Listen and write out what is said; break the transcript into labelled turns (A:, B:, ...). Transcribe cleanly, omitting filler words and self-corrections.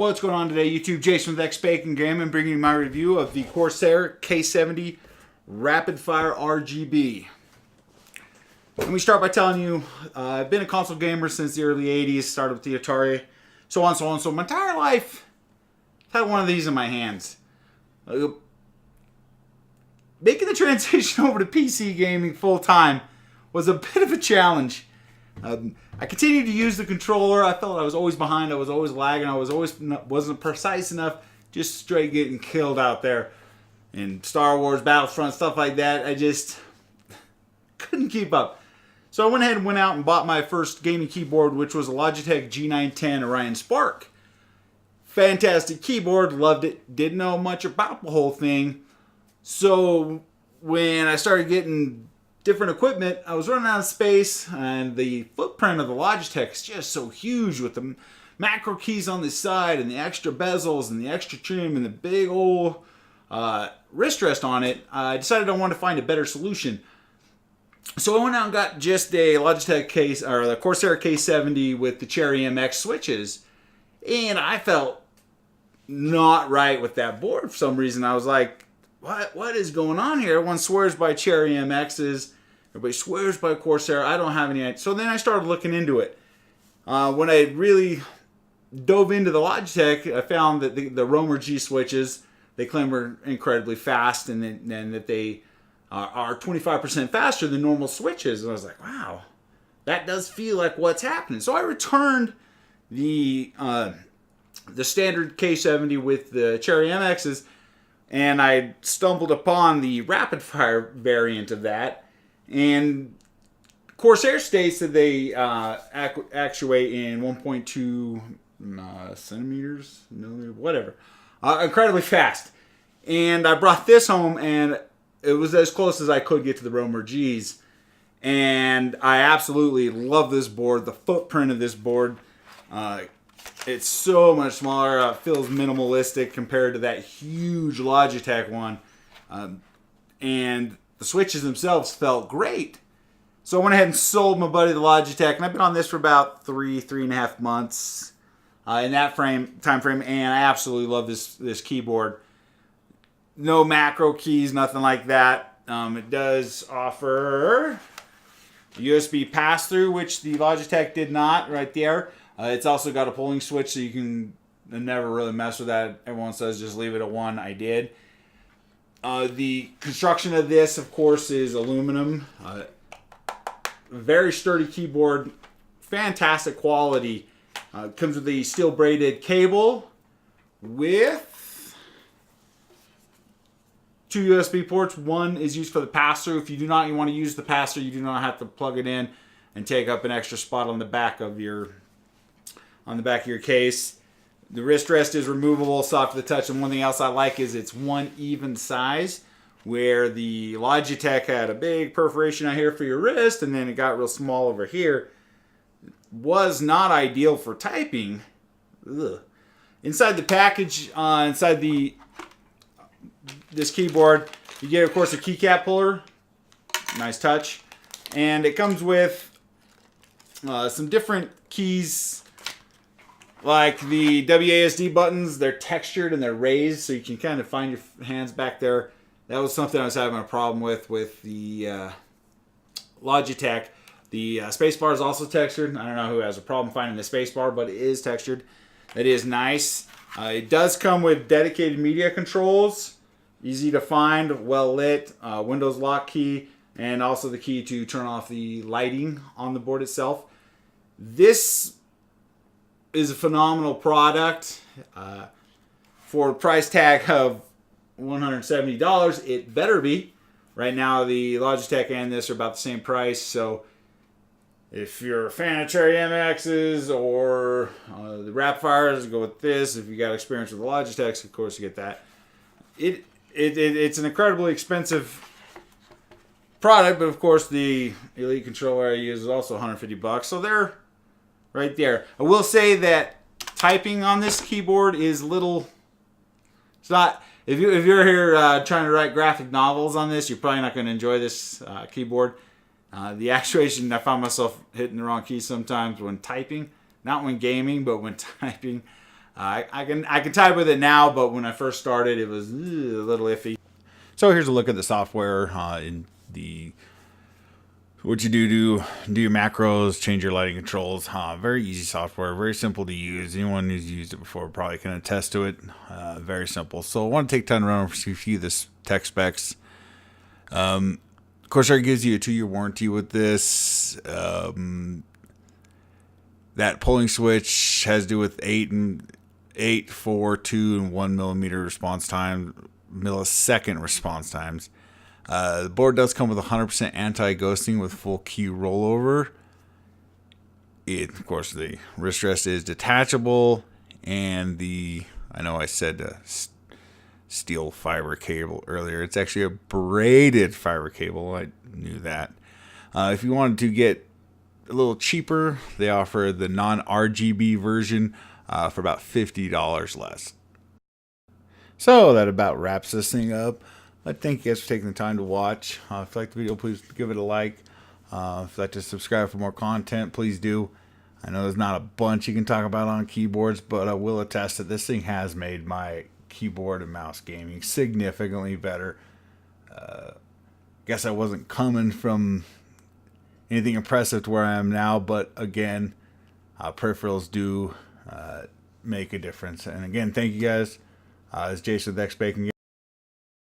A: What's going on today, YouTube? Jason with X Bacon Gaming, bringing you my review of the Corsair K70 Rapid Fire RGB. Let me start by telling you, I've been a console gamer since the early 80s, started with the Atari, so on, so on. So my entire life, I've had one of these in my hands. Making the transition over to PC gaming full time was a bit of a challenge. I continued to use the controller. I felt I was always behind. I was always lagging. I wasn't precise enough. Just straight getting killed out there in Star Wars, Battlefront, stuff like that. I just couldn't keep up. So I went ahead and went out and bought my first gaming keyboard, which was a Logitech G910 Orion Spark. Fantastic keyboard. Loved it. Didn't know much about the whole thing. So when I started getting different equipment, I was running out of space, and the footprint of the Logitech is just so huge with the macro keys on the side and the extra bezels and the extra trim and the big old wrist rest on it. I decided I wanted to find a better solution. So I went out and got just a Logitech case, or the Corsair K70 with the Cherry MX switches, and I felt not right with that board for some reason. I was like, what is going on here? Everyone swears by Cherry MXs. Everybody swears by Corsair. I don't have any idea. So then I started looking into it. When I really dove into the Logitech, I found that the Roamer G switches, they claim are incredibly fast, and that they are 25% faster than normal switches. And I was like, wow, that does feel like what's happening. So I returned the standard K70 with the Cherry MXs, and I stumbled upon the rapid fire variant of that. And Corsair states that they actuate in 1.2 centimeters, millimeters, whatever. Incredibly fast. And I brought this home, and it was as close as I could get to the Roamer Gs. And I absolutely love this board. The footprint of this board, it's so much smaller. It feels minimalistic compared to that huge Logitech one. And the switches themselves felt great. So I went ahead and sold my buddy the Logitech. And I've been on this for about three and a half months in that time frame. And I absolutely love this keyboard. No macro keys, nothing like that. It does offer USB pass-through, which the Logitech did not right there. It's also got a polling switch, so you can never really mess with that. Everyone says just leave it at 1. I did. The construction of this, of course, is aluminum. Very sturdy keyboard. Fantastic quality. Comes with the steel braided cable with 2 USB ports. One is used for the pass-through. If you want to use the pass-through, you do not have to plug it in and take up an extra spot on the back of your case. The wrist rest is removable, soft to the touch, and one thing else I like is it's one even size, where the Logitech had a big perforation out here for your wrist, and then it got real small over here. Was not ideal for typing. Ugh. Inside the package, inside this keyboard, you get, of course, a keycap puller. Nice touch. And it comes with some different keys. Like the WASD buttons, they're textured and they're raised, so you can kind of find your hands back there. That was something I was having a problem with the Logitech. The spacebar is also textured. I don't know who has a problem finding the spacebar, but it is textured. That is nice. It does come with dedicated media controls. Easy to find, well lit, Windows lock key, and also the key to turn off the lighting on the board itself. This is a phenomenal product. For a price tag of $170, it better be. Right now, the Logitech and this are about the same price, so if you're a fan of Cherry MXs or the Rapfires, go with this. If you got experience with the Logitechs, of course you get that. It's an incredibly expensive product, but of course the Elite controller I use is also $150, so they're right there. I will say that typing on this keyboard is little. It's not. If you're here trying to write graphic novels on this, you're probably not going to enjoy this keyboard. The actuation, I found myself hitting the wrong key sometimes when typing. Not when gaming, but when typing. I can type with it now, but when I first started, it was a little iffy. So here's a look at the software in the what you do your macros, change your lighting controls. Very easy software, very simple to use. Anyone who's used it before probably can attest to it. Very simple. So I want to take time to run over a few of the tech specs. Corsair gives you a 2-year warranty with this. That polling switch has to do with 8, 4, 2, and 1 millisecond response times. The board does come with 100% anti-ghosting with full key rollover. Of course, the wrist rest is detachable, and I know I said steel fiber cable earlier. It's actually a braided fiber cable. I knew that. If you wanted to get a little cheaper, they offer the non-RGB version for about $50 less. So that about wraps this thing up. I thank you guys for taking the time to watch. If you like the video, please give it a like. If you'd like to subscribe for more content, please do. I know there's not a bunch you can talk about on keyboards, but I will attest that this thing has made my keyboard and mouse gaming significantly better. Guess I wasn't coming from anything impressive to where I am now, but again, peripherals do make a difference. And again, thank you guys. It's Jason with X Bacon.